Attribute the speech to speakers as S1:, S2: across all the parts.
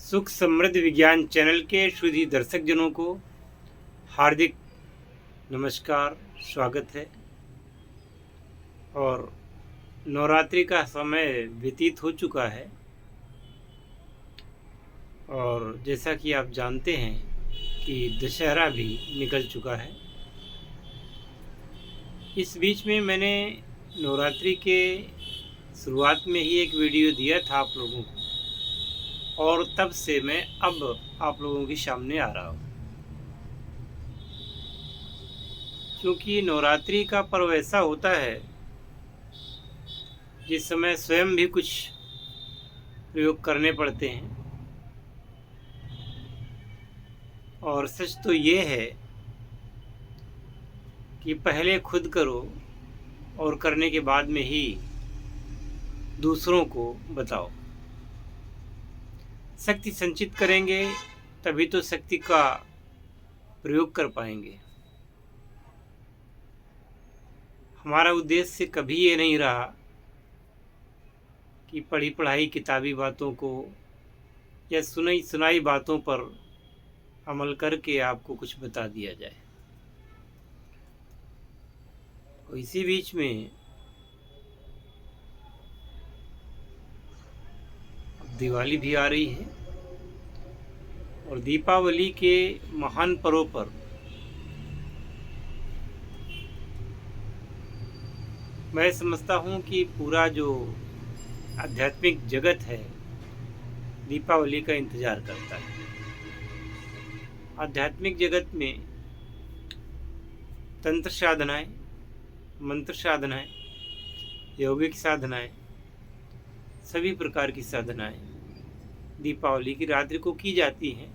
S1: सुख समृद्ध विज्ञान चैनल के शुद्ध दर्शक जनों को हार्दिक नमस्कार, स्वागत है। और नवरात्रि का समय व्यतीत हो चुका है और जैसा कि आप जानते हैं कि दशहरा भी निकल चुका है। इस बीच में मैंने नवरात्रि के शुरुआत में ही एक वीडियो दिया था आप लोगों को, और तब से मैं अब आप लोगों के सामने आ रहा हूँ, क्योंकि नवरात्रि का पर्व ऐसा होता है जिस समय स्वयं भी कुछ प्रयोग करने पड़ते हैं। और सच तो ये है कि पहले खुद करो और करने के बाद में ही दूसरों को बताओ। शक्ति संचित करेंगे तभी तो शक्ति का प्रयोग कर पाएंगे। हमारा उद्देश्य कभी ये नहीं रहा कि पढ़ी पढ़ाई किताबी बातों को या सुनाई सुनाई बातों पर अमल करके आपको कुछ बता दिया जाए। और इसी बीच में अब दिवाली भी आ रही है और दीपावली के महान पर्व पर मैं समझता हूँ कि पूरा जो आध्यात्मिक जगत है दीपावली का इंतजार करता है। आध्यात्मिक जगत में तंत्र साधनाएं, मंत्र साधनाएं, यौगिक साधनाएं, सभी प्रकार की साधनाएं दीपावली की रात्रि को की जाती हैं।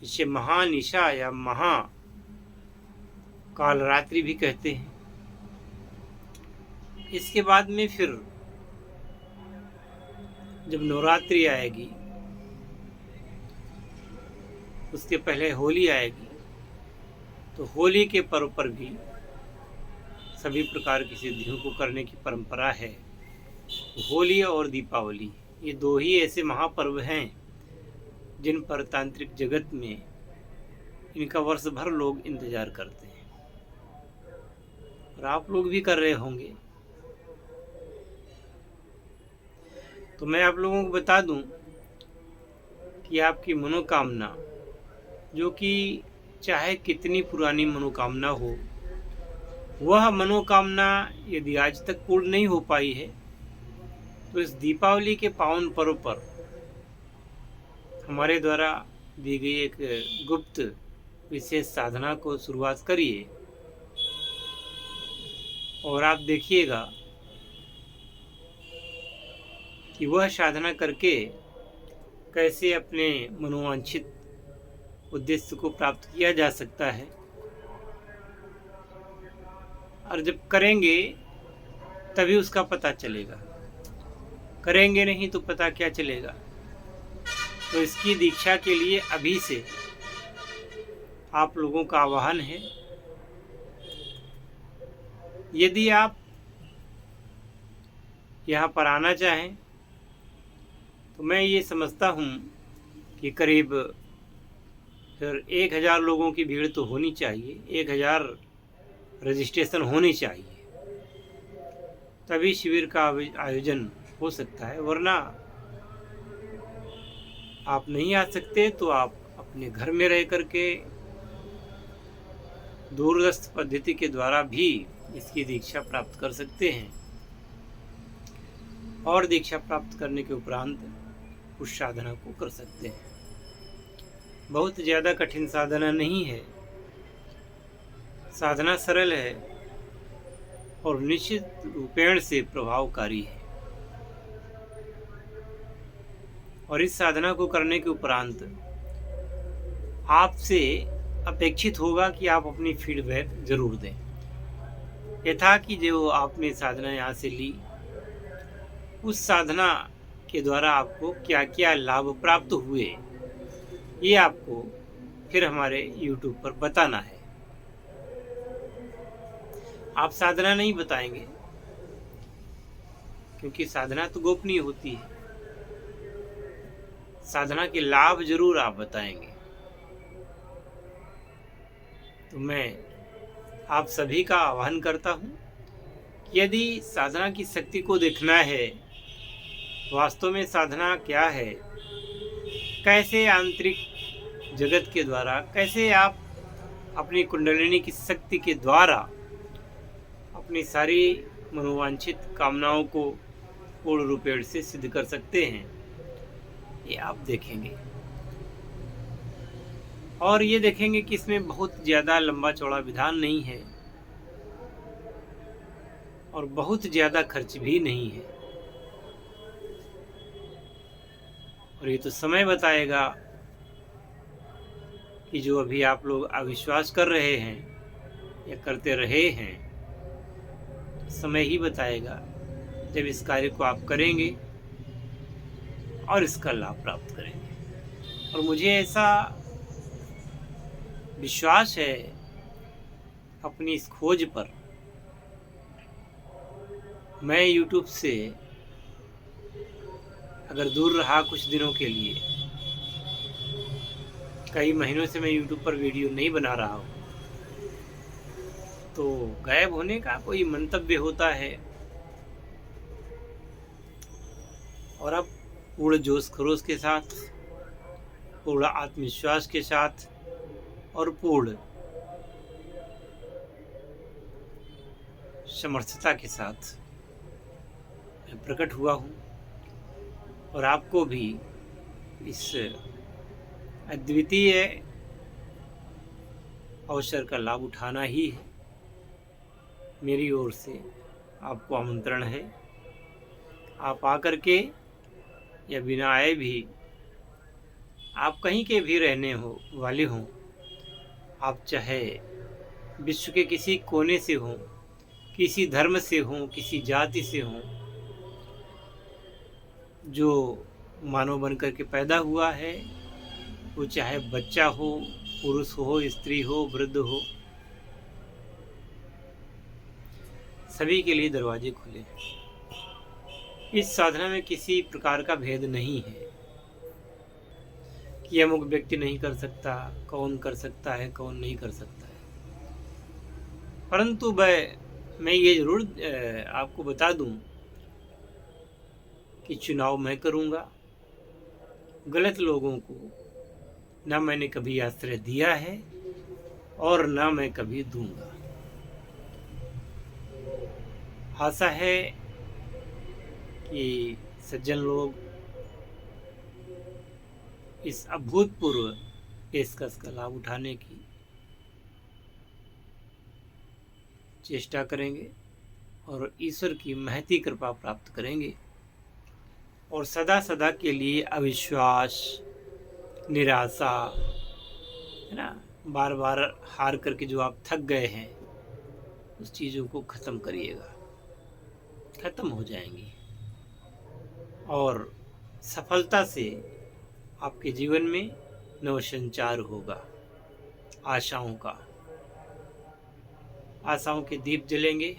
S1: इसे महानिशा या महा कालरात्रि भी कहते हैं। इसके बाद में फिर जब नवरात्रि आएगी, उसके पहले होली आएगी, तो होली के पर्व पर भी सभी प्रकार की सिद्धियों को करने की परंपरा है। होली और दीपावली ये दो ही ऐसे महापर्व हैं जिन पर तांत्रिक जगत में इनका वर्ष भर लोग इंतजार करते हैं, और आप लोग भी कर रहे होंगे। तो मैं आप लोगों को बता दूं कि आपकी मनोकामना, जो कि चाहे कितनी पुरानी मनोकामना हो, वह मनोकामना यदि आज तक पूर्ण नहीं हो पाई है, तो इस दीपावली के पावन पर्व पर हमारे द्वारा दी गई एक गुप्त विशेष साधना को शुरुआत करिए और आप देखिएगा कि वह साधना करके कैसे अपने मनोवांछित उद्देश्य को प्राप्त किया जा सकता है। और जब करेंगे तभी उसका पता चलेगा, करेंगे नहीं तो पता क्या चलेगा। तो इसकी दीक्षा के लिए अभी से आप लोगों का आह्वान है, यदि आप यहाँ पर आना चाहें तो मैं ये समझता हूँ कि करीब फिर 1000 लोगों की भीड़ तो होनी चाहिए, 1000 रजिस्ट्रेशन होनी चाहिए, तभी शिविर का आयोजन हो सकता है। वरना आप नहीं आ सकते तो आप अपने घर में रह करके दूरस्थ पद्धति के द्वारा भी इसकी दीक्षा प्राप्त कर सकते हैं, और दीक्षा प्राप्त करने के उपरांत उस साधना को कर सकते हैं। बहुत ज़्यादा कठिन साधना नहीं है, साधना सरल है और निश्चित रूपेण से प्रभावकारी है। और इस साधना को करने के उपरांत आपसे अपेक्षित होगा कि आप अपनी फीडबैक जरूर दें। यथा कि जो आपने साधना यहाँ से ली, उस साधना के द्वारा आपको क्या क्या लाभ प्राप्त हुए, ये आपको फिर हमारे YouTube पर बताना है। आप साधना नहीं बताएंगे, क्योंकि साधना तो गोपनीय होती है। साधना के लाभ जरूर आप बताएंगे। तो मैं आप सभी का आह्वान करता हूँ, यदि साधना की शक्ति को देखना है, वास्तव में साधना क्या है, कैसे आंतरिक जगत के द्वारा, कैसे आप अपनी कुंडलिनी की शक्ति के द्वारा अपनी सारी मनोवांछित कामनाओं को पूर्ण रूपेण से सिद्ध कर सकते हैं, ये आप देखेंगे। और ये देखेंगे कि इसमें बहुत ज़्यादा लंबा चौड़ा विधान नहीं है और बहुत ज़्यादा खर्च भी नहीं है। और ये तो समय बताएगा कि जो अभी आप लोग अविश्वास कर रहे हैं या करते रहे हैं, समय ही बताएगा जब इस कार्य को आप करेंगे और इसका लाभ प्राप्त करेंगे। और मुझे ऐसा विश्वास है अपनी इस खोज पर, मैं YouTube से अगर दूर रहा कुछ दिनों के लिए, कई महीनों से मैं YouTube पर वीडियो नहीं बना रहा हूँ, तो गायब होने का कोई मंतव्य होता है। और अब पूर्ण जोश खरोश के साथ, पूर्ण आत्मविश्वास के साथ और पूर्ण समर्थता के साथ मैं प्रकट हुआ हूँ। और आपको भी इस अद्वितीय अवसर का लाभ उठाना ही है। मेरी ओर से आपको आमंत्रण है, आप आकर के या बिना आए भी, आप कहीं के भी रहने वाले हों, आप चाहे विश्व के किसी कोने से हों, किसी धर्म से हों, किसी जाति से हों, जो मानव बनकर के पैदा हुआ है, वो चाहे बच्चा हो, पुरुष हो, स्त्री हो, वृद्ध हो, सभी के लिए दरवाजे खुले हैं। इस साधना में किसी प्रकार का भेद नहीं है कि अमुक व्यक्ति नहीं कर सकता, कौन कर सकता है, कौन नहीं कर सकता है। परंतु मैं ये जरूर आपको बता दूं कि चुनाव मैं करूंगा। गलत लोगों को ना मैंने कभी आश्रय दिया है और ना मैं कभी दूंगा। आशा है कि सज्जन लोग इस अभूतपूर्व पेशकश का लाभ उठाने की चेष्टा करेंगे और ईश्वर की महती कृपा प्राप्त करेंगे। और सदा सदा के लिए अविश्वास, निराशा, है ना, बार बार हार करके जो आप थक गए हैं, उस चीज़ों को ख़त्म करिएगा, ख़त्म हो जाएंगी। और सफलता से आपके जीवन में नवसंचार होगा। आशाओं के दीप जलेंगे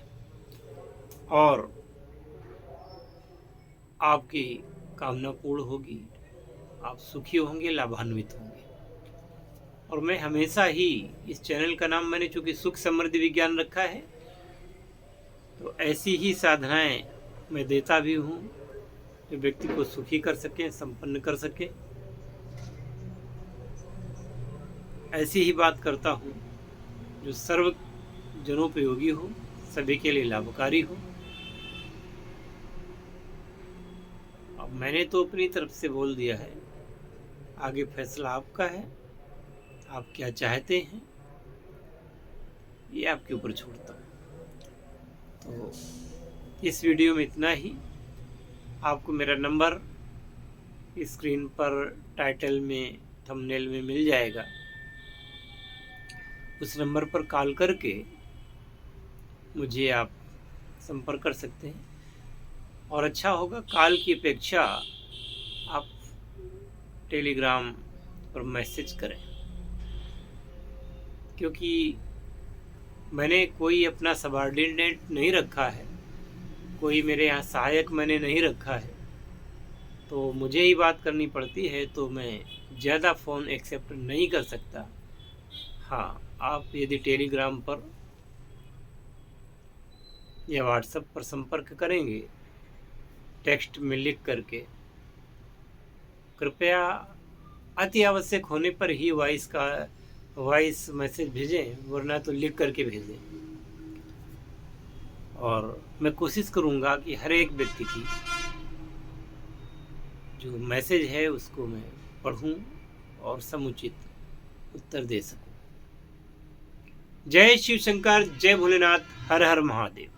S1: और आपकी कामना पूर्ण होगी, आप सुखी होंगे, लाभान्वित होंगे। और मैं हमेशा ही, इस चैनल का नाम मैंने चूँकि सुख समृद्धि विज्ञान रखा है, तो ऐसी ही साधनाएं मैं देता भी हूँ जो व्यक्ति को सुखी कर सकें, संपन्न कर सकें। ऐसी ही बात करता हूँ जो सर्व जनोपयोगी हो, सभी के लिए लाभकारी हो। अब मैंने तो अपनी तरफ से बोल दिया है, आगे फैसला आपका है। आप क्या चाहते हैं ये आपके ऊपर छोड़ता हूँ। तो इस वीडियो में इतना ही। आपको मेरा नंबर स्क्रीन पर टाइटल में, थंबनेल में मिल जाएगा। उस नंबर पर कॉल करके मुझे आप संपर्क कर सकते हैं। और अच्छा होगा, कॉल की अपेक्षा आप टेलीग्राम पर मैसेज करें, क्योंकि मैंने कोई अपना सबऑर्डिनेट नहीं रखा है, कोई मेरे यहाँ सहायक मैंने नहीं रखा है। तो मुझे ही बात करनी पड़ती है, तो मैं ज़्यादा फ़ोन एक्सेप्ट नहीं कर सकता। हाँ, आप यदि टेलीग्राम पर या व्हाट्सएप पर संपर्क करेंगे टेक्स्ट में लिख करके, कृपया अति आवश्यक होने पर ही वॉइस मैसेज भेजें, वरना तो लिख करके भेजें। और मैं कोशिश करूँगा कि हर एक व्यक्ति की जो मैसेज है उसको मैं पढ़ूँ और समुचित उत्तर दे सकूँ। जय शिव शंकर, जय भोलेनाथ, हर हर महादेव।